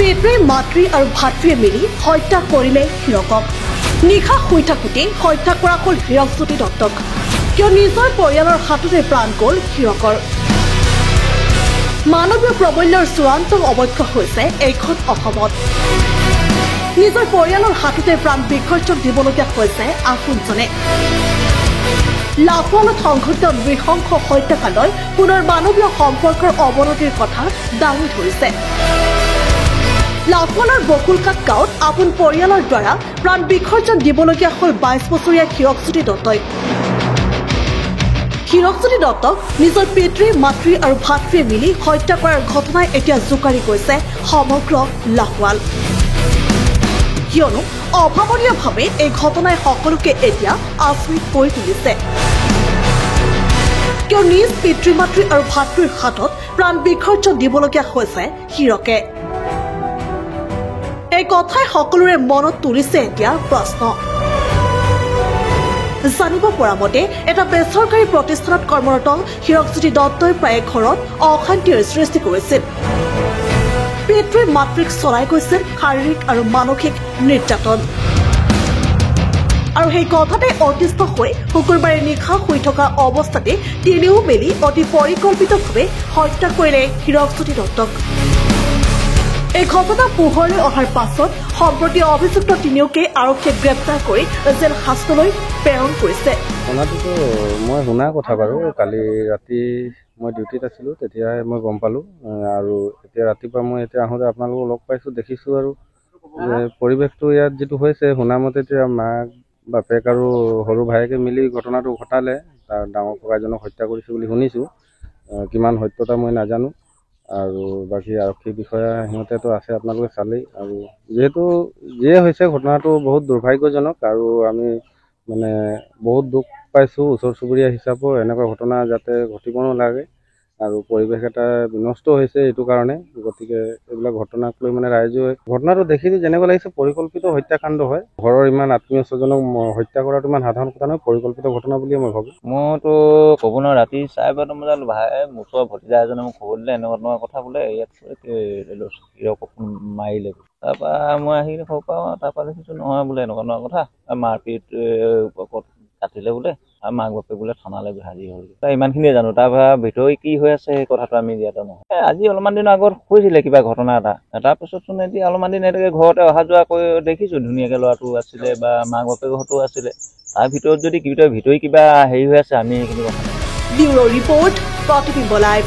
পেটুৱে মাতৃ আৰু ভাতৃয়ে মিলি হত্যা কৰিলে হীৰকক। নিশা শুই থাকোঁতে হত্যা কৰা হ'ল হীৰকজ্যোতি দত্তক। কিয় নিজৰ পৰিয়ালৰ হাততে প্ৰাণ গ'ল হীৰকৰ। মানৱীয় প্ৰমূল্যৰ চূড়ান্ত অৱক্ষয় হৈছে এইখন অসমত। নিজৰ পৰিয়ালৰ হাততে প্ৰাণ বিসৰ্জন দিবলগীয়া হৈছে আপোনজনে। লাহোৱালত সংঘটিত নৃশংস হত্যাকাণ্ডই পুনৰ মানৱীয় সম্পৰ্কৰ অৱনতিৰ কথা দাঙি ধৰিছে। লাহোৱালৰ বকুলকাট গাঁৱত আপোন পৰিয়ালৰ দ্বাৰা প্ৰাণ বিসৰ্জন দিবলগীয়া হ'ল 22 বছৰীয়া হীৰকজ্যোতি দত্তই। হীৰকজ্যোতি দত্তক নিজৰ পিতৃ মাতৃ আৰু ভাতৃয়ে মিলি হত্যা কৰাৰ ঘটনাই এতিয়া জোকাৰি গৈছে সমগ্ৰ লাহোৱাল। কিয়নো অভাৱনীয়ভাৱে এই ঘটনাই সকলোকে এতিয়া আচৰিত কৰি তুলিছে। কিয় নিজ পিতৃ মাতৃ আৰু ভাতৃৰ হাতত প্ৰাণ বিসৰ্জন দিবলগীয়া হৈছে হীৰকে। এই কথাই সকলোৰে মনত তুলিছে এতিয়া প্ৰশ্ন। জানিব পৰা মতে এটা বেচৰকাৰী প্ৰতিষ্ঠানত কৰ্মৰত হীৰকজ্যোতি দত্তই প্ৰায়ে ঘৰত অশান্তিৰ সৃষ্টি কৰিছিল। পিতৃ মাতৃক চলাই গৈছিল শাৰীৰিক আৰু মানসিক নিৰ্যাতন। আৰু সেই কথাতে অতিষ্ঠ হৈ শুকুৰবাৰে নিশা শুই থকা অৱস্থাতে তিনিও মিলি অতি পৰিকল্পিতভাৱে হত্যা কৰিলে হীৰকজ্যোতি দত্তক। এই ঘটনা পোহৰলৈ অহাৰ পাছত সম্প্ৰতি অভিযুক্ত তিনিওকে আৰক্ষীয়ে গ্ৰেপ্তাৰ কৰি জেল শাস্তিলৈ প্ৰেৰণ কৰিছে। শুনাটোতো মই শুনা কথা বাৰু। কালি ৰাতি মই ডিউটিত আছিলোঁ, তেতিয়াই মই গম পালোঁ। আৰু এতিয়া ৰাতিপুৱা মই এতিয়া আহোঁতে আপোনালোকক লগ পাইছোঁ, দেখিছোঁ। আৰু পৰিৱেশটো ইয়াত যিটো হৈছে শুনামতে এতিয়া মাক বাপেক আৰু সৰু ভায়েকে মিলি ঘটনাটো ঘটালে। তাৰ ডাঙৰ ককাইজনক হত্যা কৰিছে বুলি শুনিছোঁ। কিমান সত্যতা মই নাজানো। আৰু বাকী আৰক্ষী বিষয়া সিহঁতেতো আছে, আপোনালোকে চালেই। আৰু যিহেতু যিয়ে হৈছে ঘটনাটো বহুত দুৰ্ভাগ্যজনক। আৰু আমি মানে বহুত দুখ পাইছোঁ ওচৰ চুবুৰীয়া হিচাপেও, এনেকুৱা ঘটনা যাতে ঘটিব নালাগে। আৰু পৰিৱেশ এটা বিনষ্ট হৈছে এইটো কাৰণে। গতিকে এইবিলাক ঘটনাক লৈ মানে ৰাইজে ঘটনাটো দেখি যেনেকুৱা লাগিছে পৰিকল্পিত হত্যাকাণ্ড হয়। ঘৰৰ ইমান আত্মীয় স্বজনক হত্যা কৰাটো ইমান সাধাৰণ কথা নহয়, পৰিকল্পিত ঘটনা বুলিয়ে মই ভাবোঁ। মইতো ক'ব নোৱাৰোঁ। ৰাতি 12:30 বজাত ভাই ওচৰৰ ভতিজা এজনে মোক খবৰ দিলে এনেকুৱা কথা বোলে ইয়াত হীৰকক মাৰিলে। তাৰপৰা মই আহি খবৰ পাওঁ। তাৰপৰা দেখিছোঁ নহয় বোলে এনেকুৱা কথা, মাৰপিট কাটিলে বোলে, আৰু মাক বাপেক বোলে থানালৈ হাজিৰ হ'ল। ইমানখিনিয়ে জানো। তাৰপৰা ভিতৰি কি হৈ আছে সেই কথাটো আমি ইয়াতে নহয়। আজি অলপমান দিনৰ আগত হৈছিলে কিবা ঘটনা এটা। তাৰপিছতচোন এতিয়া অলপমান দিন এনেকৈ ঘৰতে অহা যোৱা কৰি দেখিছোঁ। ধুনীয়াকৈ ল'ৰাটো আছিলে বা মাক বাপেকহঁতো আছিলে। তাৰ ভিতৰত যদি ভিতৰি কিবা হেৰি হৈ আছে আমি সেইখিনি কথা। ব্যুৰো ৰিপৰ্ট, প্ৰতিবিম্ব লাইভ।